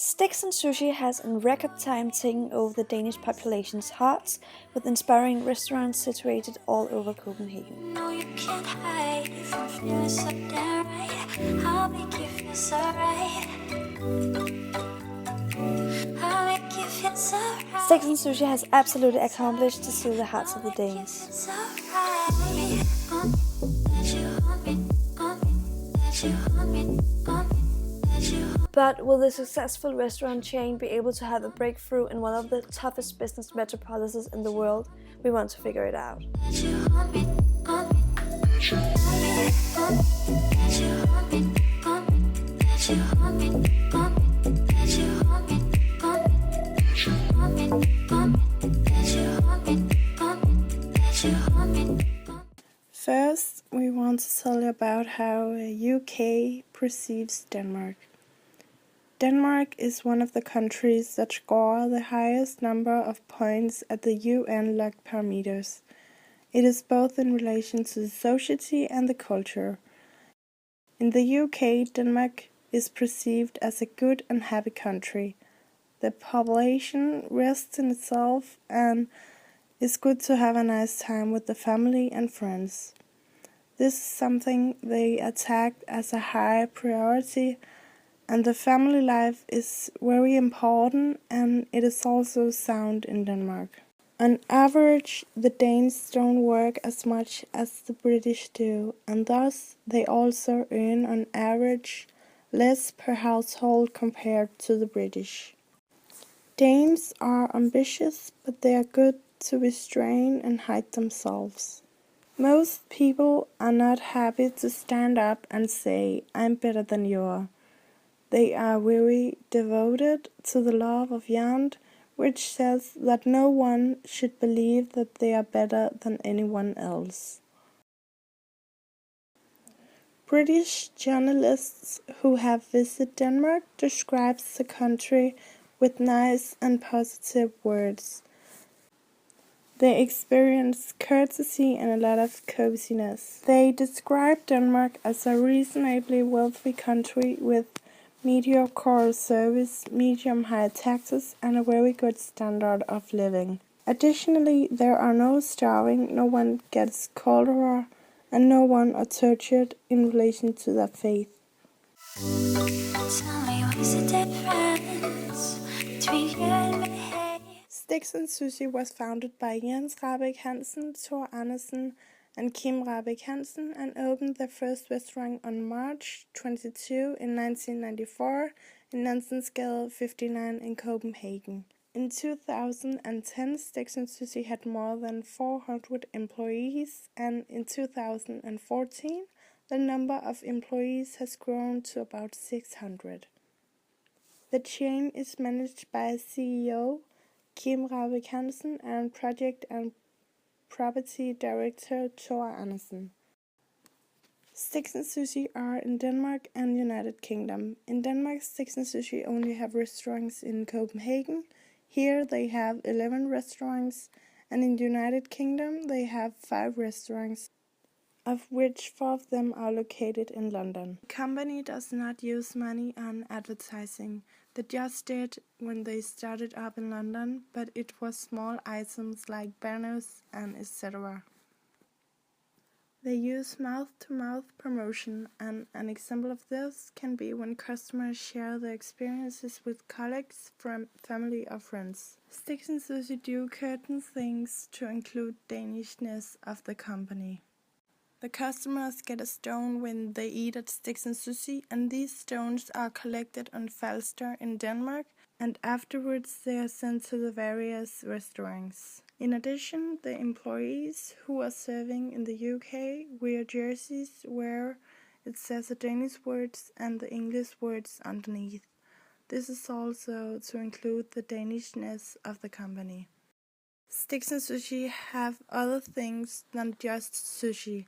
Sticks and Sushi has in record time taken over the Danish population's hearts with inspiring restaurants situated all over Copenhagen. No, you can't hide from feeling so damn right. I'll make you feel so right. I'll make you feel so right. Sticks and Sushi has absolutely accomplished to steal the hearts of the Danes. So right. But will the successful restaurant chain be able to have a breakthrough in one of the toughest business metropolises in the world? We want to figure it out. First, we want to tell you about how UK perceives Denmark. Denmark is one of the countries that score the highest number of points at the UN locked parameters. It is both in relation to the society and the culture. In the UK, Denmark is perceived as a good and happy country. The population rests in itself and it's good to have a nice time with the family and friends. This is something they attacked as a high priority, and the family life is very important, and it is also sound in Denmark. On average, the Danes don't work as much as the British do, and thus they also earn on average less per household compared to the British. Danes are ambitious, but they are good to restrain and hide themselves. Most people are not happy to stand up and say, "I'm better than you are." They are very devoted to the love of Jan, which says that no one should believe that they are better than anyone else. British journalists who have visited Denmark describes the country with nice and positive words. They experience courtesy and a lot of coziness. They describe Denmark as a reasonably wealthy country with mediocre service, medium-high taxes, and a very good standard of living. Additionally, there are no starving, no one gets cholera, and no one are tortured in relation to their faith. Tell me what's the difference between you and me? Sticks and Sushi was founded by Jens Rahbek Hansen, Thor Andersen, and Kim Rahbek Hansen, and opened their first restaurant on March 22 in 1994 in Nansensgade 59 in Copenhagen. In 2010, Sticks and Sushi had more than 400 employees, and in 2014, the number of employees has grown to about 600. The chain is managed by CEO Kim Rahbek Hansen and Project and Property Director Thor Andersen. Sticks and Sushi are in Denmark and United Kingdom. In Denmark, Sticks and Sushi only have restaurants in Copenhagen. Here they have 11 restaurants, and in the United Kingdom they have 5 restaurants, of which 4 of them are located in London. The company does not use money on advertising. They just did when they started up in London, but it was small items like banners and etc. They use mouth-to-mouth promotion, and an example of this can be when customers share their experiences with colleagues, family or friends. Sticks and Sushi do certain things to include Danishness of the company. The customers get a stone when they eat at Sticks and Sushi, and these stones are collected on Falster in Denmark, and afterwards they are sent to the various restaurants. In addition, the employees who are serving in the UK wear jerseys where it says the Danish words and the English words underneath. This is also to include the Danishness of the company. Sticks and Sushi have other things than just sushi,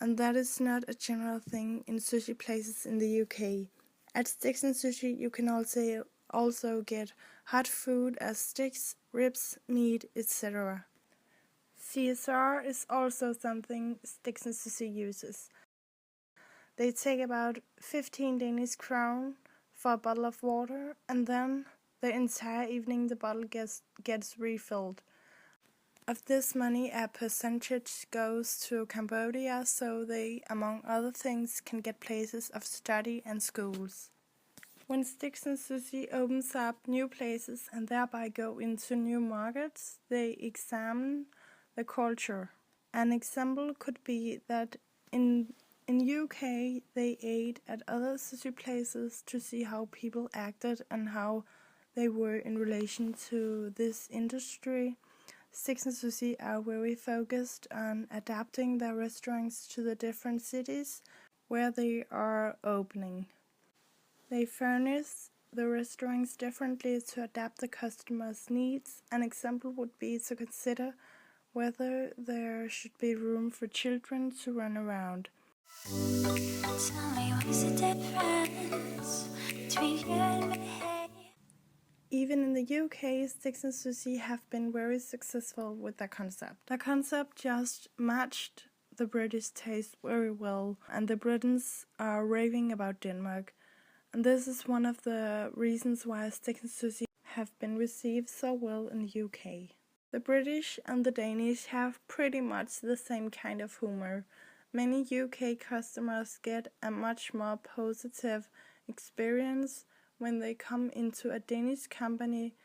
and that is not a general thing in sushi places in the UK. At Sticks and Sushi you can also get hot food as sticks, ribs, meat, etc. CSR is also something Sticks and Sushi uses. They take about 15 Danish crown for a bottle of water, and then the entire evening the bottle gets refilled. Of this money, a percentage goes to Cambodia so they, among other things, can get places of study and schools. When Sticks and Sushi opens up new places and thereby go into new markets, they examine the culture. An example could be that in UK they ate at other sushi places to see how people acted and how they were in relation to this industry. Sticks and Sushi are very focused on adapting their restaurants to the different cities where they are opening. They furnish the restaurants differently to adapt the customer's needs. An example would be to consider whether there should be room for children to run around. Tell me what's the difference between you and me? Even in the UK, Sticks and Sushi have been very successful with their concept. The concept just matched the British taste very well, and the Britons are raving about Denmark. And this is one of the reasons why Sticks and Sushi have been received so well in the UK. The British and the Danish have pretty much the same kind of humor. Many UK customers get a much more positive experience when they come into a Danish company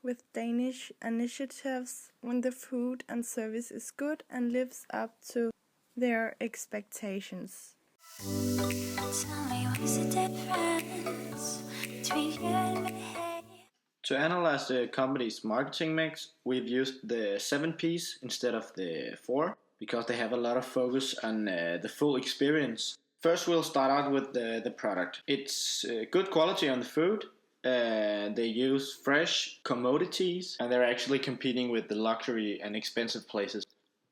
with Danish initiatives, when the food and service is good and lives up to their expectations. Tell me what's the difference between you and me? To analyze the company's marketing mix, we've used the 7 Ps instead of the 4 because they have a lot of focus on the full experience. First, we'll start out with the product. It's good quality on the food. They use fresh commodities, and they're actually competing with the luxury and expensive places.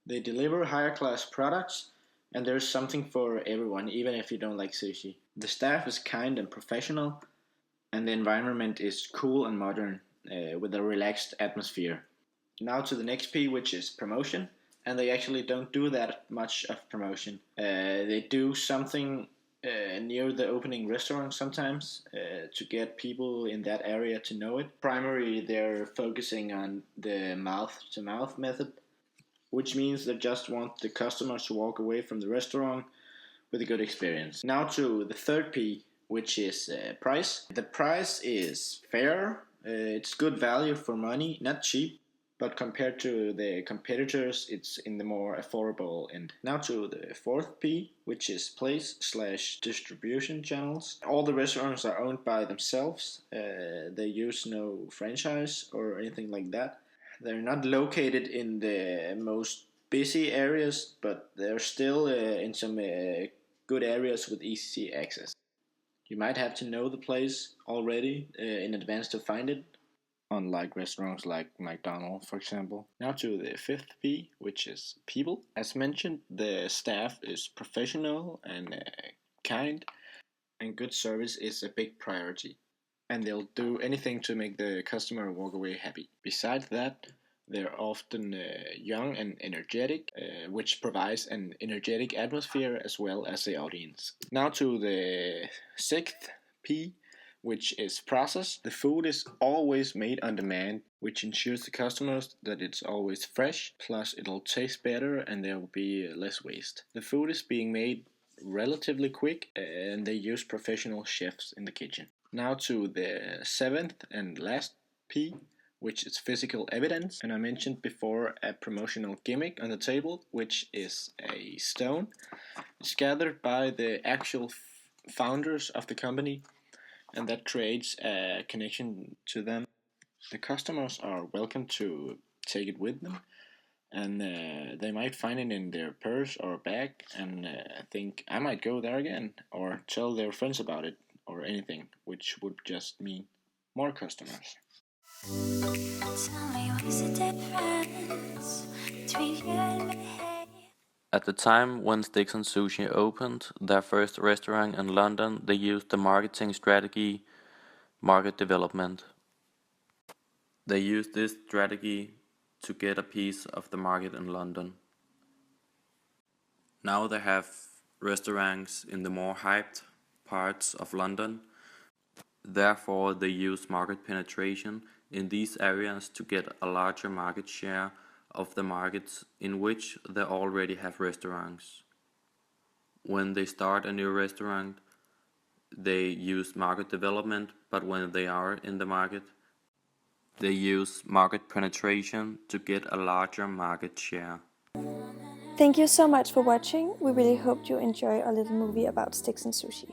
They deliver higher class products, and there's something for everyone, even if you don't like sushi. The staff is kind and professional, and the environment is cool and modern with a relaxed atmosphere. Now to the next P, which is promotion, and they actually don't do that much of promotion. They do something near the opening restaurant sometimes to get people in that area to know it. Primarily, they're focusing on the mouth-to-mouth method, which means they just want the customers to walk away from the restaurant with a good experience. Now to the third P, which is price. The price is fair. It's good value for money, not cheap, but compared to the competitors, it's in the more affordable end. Now to the fourth P, which is place/distribution channels. All the restaurants are owned by themselves. They use no franchise or anything like that. They're not located in the most busy areas, but they're still in some good areas with easy access. You might have to know the place already in advance to find it, unlike restaurants like McDonald's, for example. Now to the fifth P, which is people. As mentioned, the staff is professional and kind, and good service is a big priority. And they'll do anything to make the customer walk away happy. Besides that, they're often young and energetic, which provides an energetic atmosphere as well as the audience. Now to the sixth P, which is process. The food is always made on demand, which ensures the customers that it's always fresh, plus it'll taste better and there will be less waste. The food is being made relatively quick and they use professional chefs in the kitchen. Now to the seventh and last P, which is physical evidence. And I mentioned before a promotional gimmick on the table, which is a stone. It's gathered by the actual founders of the company, and that creates a connection to them. The customers are welcome to take it with them, and they might find it in their purse or bag and think, I might go there again, or tell their friends about it, or anything, which would just mean more customers. Tell me what's the difference between you and me? At the time when Sticks and Sushi opened their first restaurant in London, they used the marketing strategy market development. They used this strategy to get a piece of the market in London. Now they have restaurants in the more hyped parts of London. Therefore, they use market penetration in these areas to get a larger market share of the markets in which they already have restaurants. When they start a new restaurant, they use market development, but when they are in the market, they use market penetration to get a larger market share. Thank you so much for watching. We really hope you enjoy our little movie about sticks and sushi.